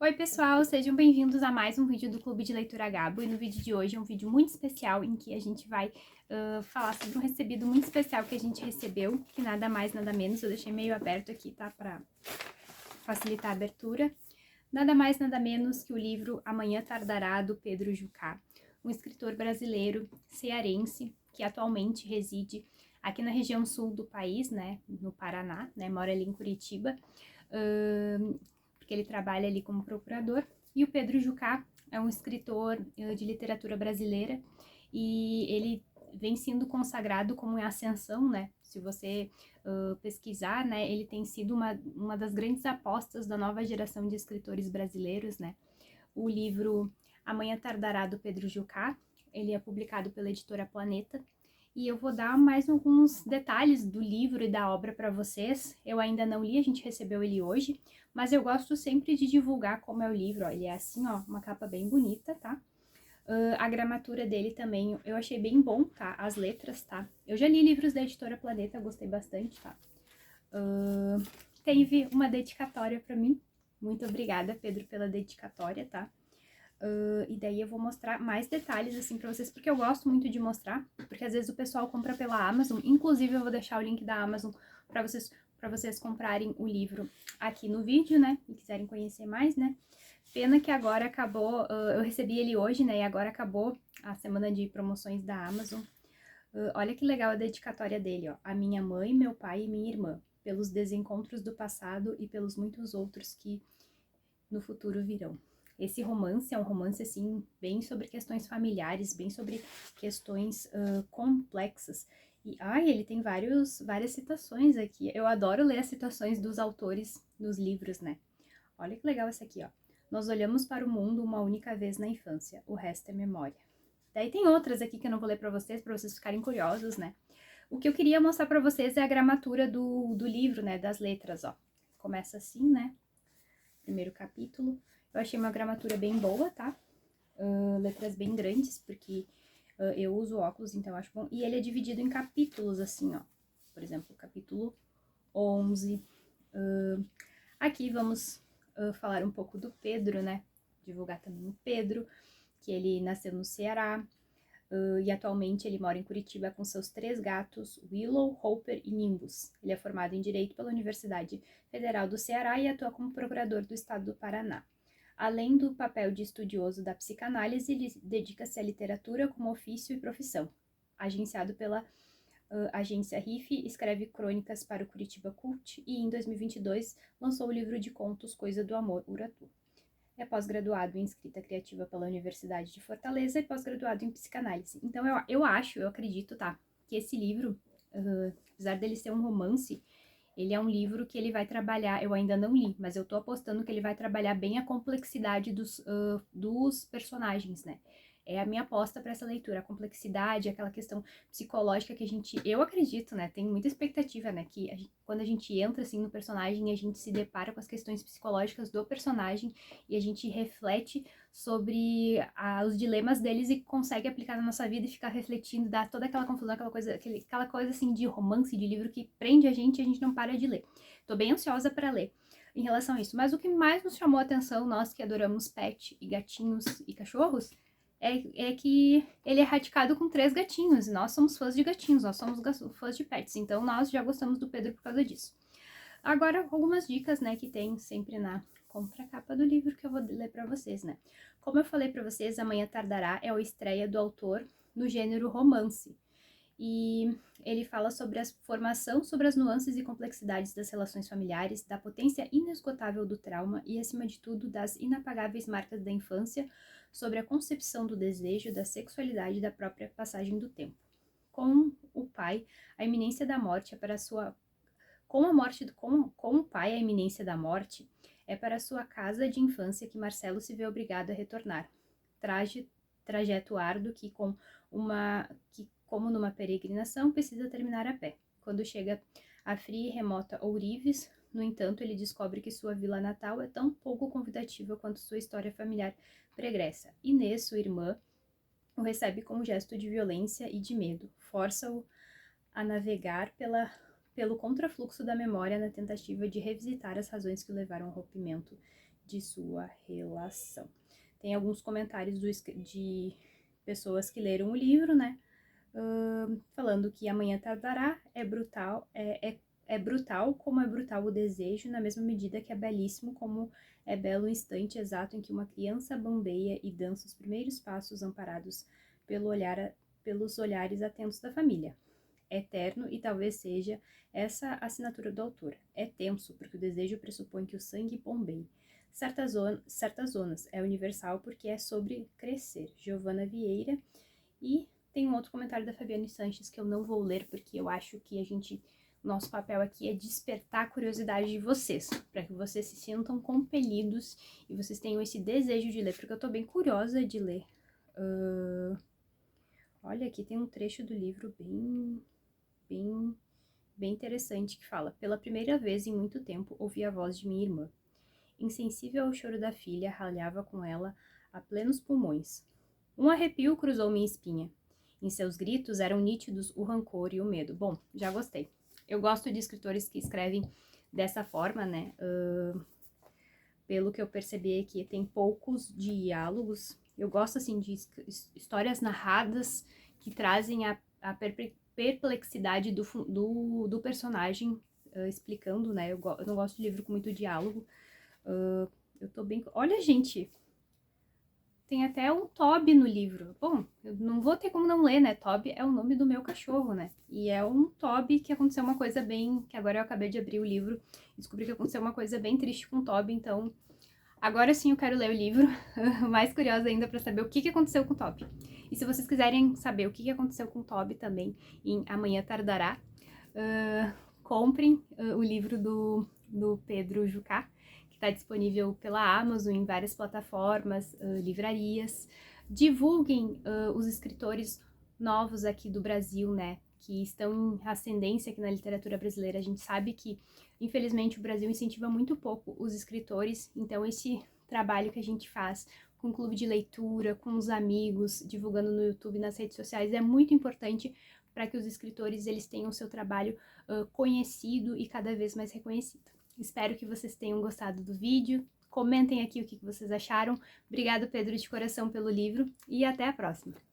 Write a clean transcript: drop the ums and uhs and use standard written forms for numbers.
Oi pessoal, sejam bem-vindos a mais um vídeo do Clube de Leitura Gabo. E no vídeo de hoje é um vídeo muito especial em que a gente vai falar sobre um recebido muito especial que a gente recebeu, que nada mais, nada menos, eu deixei meio aberto aqui, tá, para facilitar a abertura. Nada mais, nada menos que o livro Amanhã Tardará, do Pedro Jucá, um escritor brasileiro, cearense, que atualmente reside aqui na região sul do país, né, no Paraná, né, mora ali em Curitiba, porque ele trabalha ali como procurador. E o Pedro Jucá é um escritor de literatura brasileira e ele vem sendo consagrado como em ascensão, né? Se você pesquisar, né, ele tem sido uma das grandes apostas da nova geração de escritores brasileiros, né? O livro Amanhã Tardará, do Pedro Jucá, ele é publicado pela editora Planeta, e eu vou dar mais alguns detalhes do livro e da obra para vocês. Eu ainda não li, a gente recebeu ele hoje, mas eu gosto sempre de divulgar como é o livro, ó. Ele é assim, ó, uma capa bem bonita, tá? A gramatura dele também eu achei bem bom, tá? As letras, tá? Eu já li livros da editora Planeta, gostei bastante, tá? Teve uma dedicatória para mim. Muito obrigada, Pedro, pela dedicatória, tá? E daí eu vou mostrar mais detalhes assim pra vocês, porque eu gosto muito de mostrar, porque às vezes o pessoal compra pela Amazon, inclusive eu vou deixar o link da Amazon para vocês comprarem o livro aqui no vídeo, né, e quiserem conhecer mais, né. Pena que agora acabou, eu recebi ele hoje, né, e agora acabou a semana de promoções da Amazon. Olha que legal a dedicatória dele, ó. A minha mãe, meu pai e minha irmã, pelos desencontros do passado e pelos muitos outros que no futuro virão. Esse romance é um romance, assim, bem sobre questões familiares, bem sobre questões complexas. E, ele tem várias citações aqui. Eu adoro ler as citações dos autores dos livros, né? Olha que legal essa aqui, ó. Nós olhamos para o mundo uma única vez na infância, o resto é memória. Daí tem outras aqui que eu não vou ler para vocês ficarem curiosos, né? O que eu queria mostrar para vocês é a gramatura do livro, né? Das letras, ó. Começa assim, né? Primeiro capítulo. Eu achei uma gramatura bem boa, tá? Letras bem grandes, porque eu uso óculos, então eu acho bom. E ele é dividido em capítulos, assim, ó. Por exemplo, capítulo 11. Aqui vamos falar um pouco do Pedro, né? Divulgar também o Pedro, que ele nasceu no Ceará, e atualmente ele mora em Curitiba com seus 3 gatos, Willow, Hopper e Nimbus. Ele é formado em Direito pela Universidade Federal do Ceará e atua como procurador do Estado do Paraná. Além do papel de estudioso da psicanálise, ele dedica-se à literatura como ofício e profissão. Agenciado pela agência RIF, escreve crônicas para o Curitiba Cult e, em 2022, lançou o livro de contos Coisa do Amor, Uratu. É pós-graduado em escrita criativa pela Universidade de Fortaleza e pós-graduado em psicanálise. Então eu acho, eu acredito, tá, que esse livro, apesar dele ser um romance, ele é um livro que ele vai trabalhar, eu ainda não li, mas eu tô apostando que ele vai trabalhar bem a complexidade dos personagens, né? É a minha aposta para essa leitura, a complexidade, aquela questão psicológica que eu acredito, né? Tenho muita expectativa, né? Que quando a gente entra assim no personagem, a gente se depara com as questões psicológicas do personagem e a gente reflete sobre os dilemas deles e consegue aplicar na nossa vida e ficar refletindo, dar toda aquela confusão, aquela coisa assim de romance, de livro que prende a gente e a gente não para de ler. Tô bem ansiosa para ler em relação a isso. Mas o que mais nos chamou a atenção, nós que adoramos pet e gatinhos e cachorros, é que ele é radicado com 3 gatinhos. E nós somos fãs de gatinhos, nós somos fãs de pets. Então nós já gostamos do Pedro por causa disso. Agora, algumas dicas, né, que tem sempre na contracapa do livro que eu vou ler para vocês, né? Como eu falei para vocês, Amanhã Tardará é a estreia do autor no gênero romance. E ele fala sobre a formação, sobre as nuances e complexidades das relações familiares, da potência inesgotável do trauma e, acima de tudo, das inapagáveis marcas da infância, sobre a concepção do desejo, da sexualidade e da própria passagem do tempo. Com o pai, a iminência da morte é para sua com o pai, a iminência da morte é para sua casa de infância que Marcelo se vê obrigado a retornar. Trajeto árduo que, como numa peregrinação, precisa terminar a pé. Quando chega à fria e remota Ourives, no entanto, ele descobre que sua vila natal é tão pouco convidativa quanto sua história familiar pregressa. Inês, sua irmã, o recebe com um gesto de violência e de medo. Força-o a navegar pelo contrafluxo da memória na tentativa de revisitar as razões que o levaram ao rompimento de sua relação. Tem alguns comentários de pessoas que leram o livro, né? Falando que Amanhã Tardará é brutal, é brutal como é brutal o desejo, na mesma medida que é belíssimo como é belo o instante exato em que uma criança bambeia e dança os primeiros passos amparados pelos olhares atentos da família. É eterno e talvez seja essa a assinatura do autor. É tenso, porque o desejo pressupõe que o sangue bombeie. Certas zonas é universal porque é sobre crescer. Giovana Vieira. E tem um outro comentário da Fabiane Sanches que eu não vou ler, porque eu acho que nosso papel aqui é despertar a curiosidade de vocês, para que vocês se sintam compelidos e vocês tenham esse desejo de ler, porque eu tô bem curiosa de ler. Olha, aqui tem um trecho do livro bem interessante que fala: pela primeira vez em muito tempo ouvi a voz de minha irmã. Insensível ao choro da filha, ralhava com ela a plenos pulmões. Um arrepio cruzou minha espinha. Em seus gritos eram nítidos o rancor e o medo. Bom, já gostei. Eu gosto de escritores que escrevem dessa forma, né? Pelo que eu percebi aqui, tem poucos diálogos. Eu gosto, assim, de histórias narradas que trazem a perplexidade do personagem explicando, né? Eu não gosto de livro com muito diálogo. Eu tô bem... Olha, gente, tem até um Toby no livro. Bom, eu não vou ter como não ler, né? Toby é o nome do meu cachorro, né? E é um Toby que aconteceu uma coisa bem... Que agora eu acabei de abrir o livro e descobri que aconteceu uma coisa bem triste com o Toby, então... Agora sim eu quero ler o livro, mais curiosa ainda para saber o que aconteceu com o Toby. E se vocês quiserem saber o que aconteceu com o Toby também em Amanhã Tardará, comprem o livro do Pedro Jucá, que está disponível pela Amazon em várias plataformas, livrarias. Divulguem os escritores novos aqui do Brasil, né? Que estão em ascendência aqui na literatura brasileira. A gente sabe que, infelizmente, o Brasil incentiva muito pouco os escritores, então esse trabalho que a gente faz com o clube de leitura, com os amigos, divulgando no YouTube, nas redes sociais, é muito importante para que os escritores eles tenham o seu trabalho conhecido e cada vez mais reconhecido. Espero que vocês tenham gostado do vídeo. Comentem aqui o que vocês acharam. Obrigado, Pedro, de coração pelo livro e até a próxima!